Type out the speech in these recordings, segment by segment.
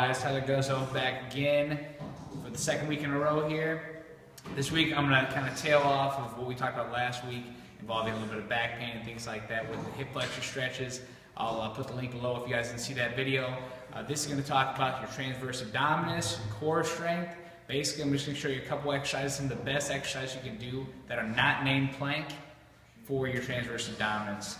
guys, Tyler Guzzo back again for the second week in a row here. This week I'm going to kind of tail off of what we talked about last week, involving a little bit of back pain and things like that with the hip flexor stretches. I'll put the link below if you guys didn't see that video. This is going to talk about your transverse abdominis, core strength. Basically, I'm just going to show you a couple exercises, some of the best exercises you can do that are not named plank for your transverse abdominis.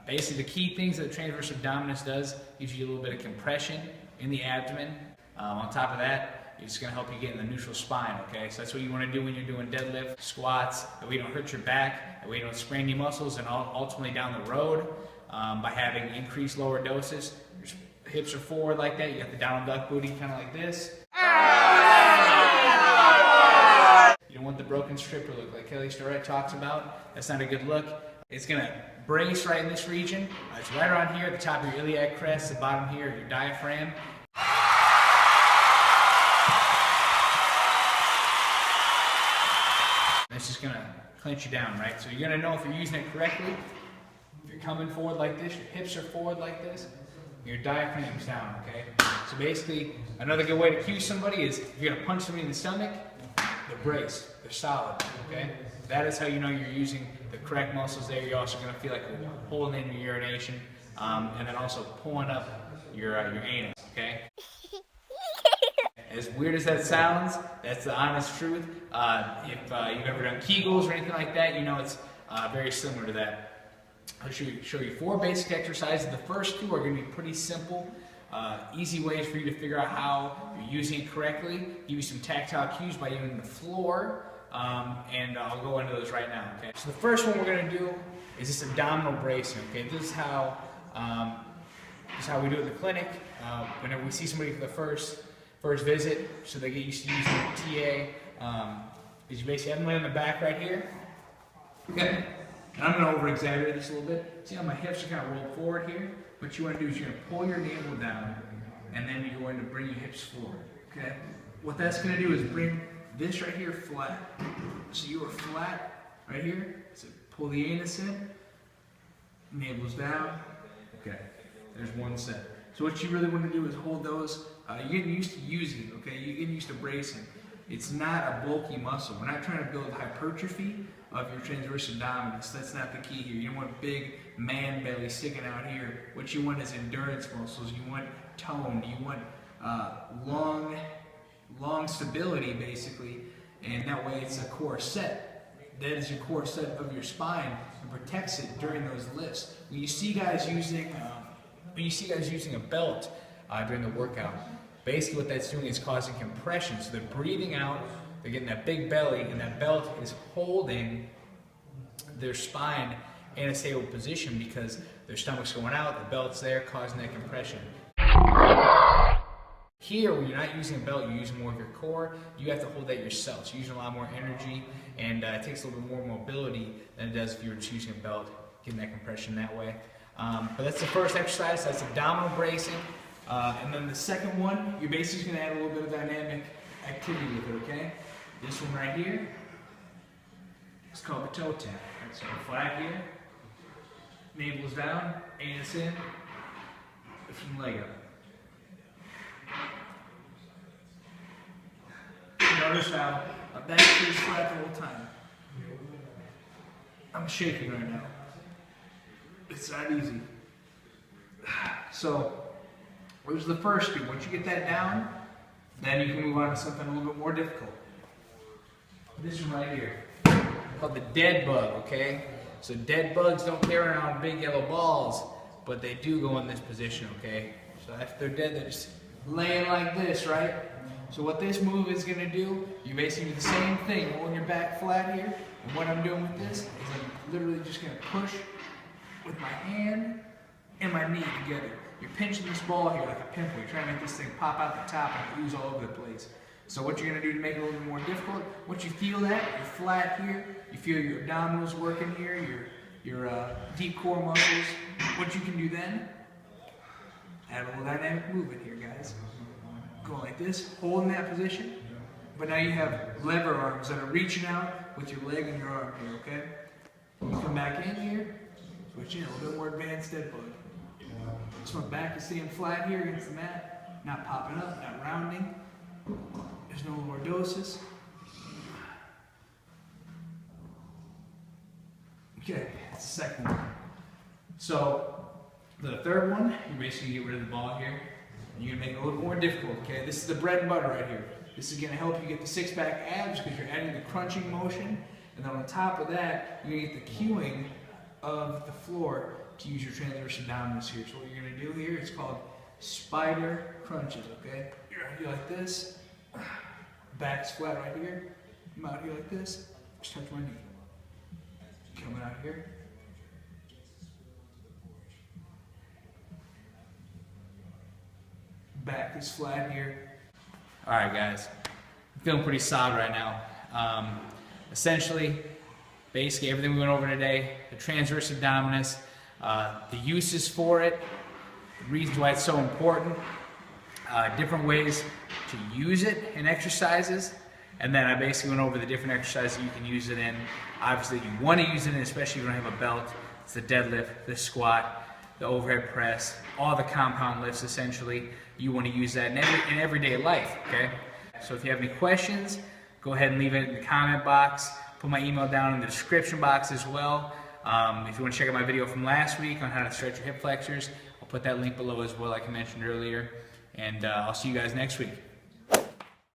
Basically, the key things that the transverse abdominis does gives you a little bit of compression in the abdomen. On top of that, it's going to help you get in the neutral spine, okay? So that's what you want to do when you're doing deadlift, squats, that way you don't hurt your back, that way you don't sprain your muscles, and ultimately down the road, by having increased lower doses, your hips are forward like that, you got the downward duck booty kind of like this. You don't want the broken stripper look like Kelly Starrett talks about. That's not a good look. It's going to brace right in this region. It's right around here at the top of your iliac crest, the bottom here of your diaphragm. It's just going to clench you down, right? So you're going to know if you're using it correctly. If you're coming forward like this, your hips are forward like this, your diaphragm's down, okay? So basically, another good way to cue somebody is if you're going to punch somebody in the stomach, they're braced, they're solid, okay? That is how you know you're using the correct muscles there. You're also going to feel like you're holding in your urination, and then also pulling up your anus, okay? As weird as that sounds, that's the honest truth. If you've ever done Kegels or anything like that, you know it's very similar to that. I'll show you 4 basic exercises. The first 2 are going to be pretty simple, easy ways for you to figure out how you're using it correctly. Give you some tactile cues by using the floor, and I'll go into those right now. Okay. So the first one we're going to do is this abdominal bracing. Okay, this is how we do it in the clinic. Whenever we see somebody for the first visit, so they get used to using the TA. Is you basically have them lay on the back right here. Okay. And I'm going to over-exaggerate this a little bit. See how my hips are kind of rolled forward here? What you want to do is you're going to pull your navel down, and then you're going to bring your hips forward. Okay? What that's going to do is bring this right here flat. So you are flat right here. So pull the anus in, navel's down. Okay, there's one set. So what you really want to do is hold those. You're getting used to using it, okay? You're getting used to bracing. It's not a bulky muscle. We're not trying to build hypertrophy of your transverse abdominis. That's not the key here. You don't want big man belly sticking out here. What you want is endurance muscles. You want tone. You want long stability, basically, and that way it's a core set. That is your core set of your spine and protects it during those lifts. When you see guys using a belt during the workout, basically what that's doing is causing compression. So they're breathing out, they're getting that big belly, and that belt is holding their spine in a stable position because their stomach's going out, the belt's there, causing that compression. Here, when you're not using a belt, you're using more of your core, you have to hold that yourself. So you're using a lot more energy, and it takes a little bit more mobility than it does if you were just using a belt, getting that compression that way. But that's the first exercise, that's abdominal bracing. And then the second one, you're basically going to add a little bit of dynamic activity with it, okay? This one right here, it's called the toe tap. Right? So flat here, navel's down, anus in, lifting the leg up. Notice how my back is flat the whole time. I'm shaking right now. It's not easy. So, where's the first two? Once you get that down, then you can move on to something a little bit more difficult. This one right here, called the dead bug, okay? So dead bugs don't carry around big yellow balls, but they do go in this position, okay? So after they're dead, they're just laying like this, right? So what this move is going to do, you basically do the same thing, holding your back flat here. And what I'm doing with this is I'm literally just going to push with my hand and my knee together. You're pinching this ball here like a pimple. You're trying to make this thing pop out the top and ooze all over the place. So what you're going to do to make it a little bit more difficult, once you feel that, you're flat here, you feel your abdominals working here, your deep core muscles. What you can do then, add a little dynamic movement here, guys. Going like this, holding that position, but now you have lever arms that are reaching out with your leg and your arm here, okay? You come back in here, switch in, a little bit more advanced dead bug. So my back is staying flat here against the mat. not popping up, not rounding. There's no lordosis. Okay, that's the second one. So the third one, you basically get rid of the ball here. And you're gonna make it a little more difficult, okay? This is the bread and butter right here. This is gonna help you get the six-pack abs because you're adding the crunching motion. And then on top of that, you're gonna get the cueing of the floor to use your transverse abdominis here. So what you're gonna do here, it's called spider crunches, okay? You're out here like this, back's flat right here. I'm out here like this, just touch my knee. Coming out here. Back is flat here. All right, guys, I'm feeling pretty solid right now. Essentially, basically everything we went over today, the transverse abdominis, the uses for it, the reasons why it's so important, different ways to use it in exercises, and then I basically went over the different exercises you can use it in. Obviously, you want to use it in, especially if you don't have a belt. It's the deadlift, the squat, the overhead press, all the compound lifts essentially. You want to use that in everyday life, okay? So if you have any questions, go ahead and leave it in the comment box. Put my email down in the description box as well. If you want to check out my video from last week on how to stretch your hip flexors, I'll put that link below as well, like I mentioned earlier. And I'll see you guys next week.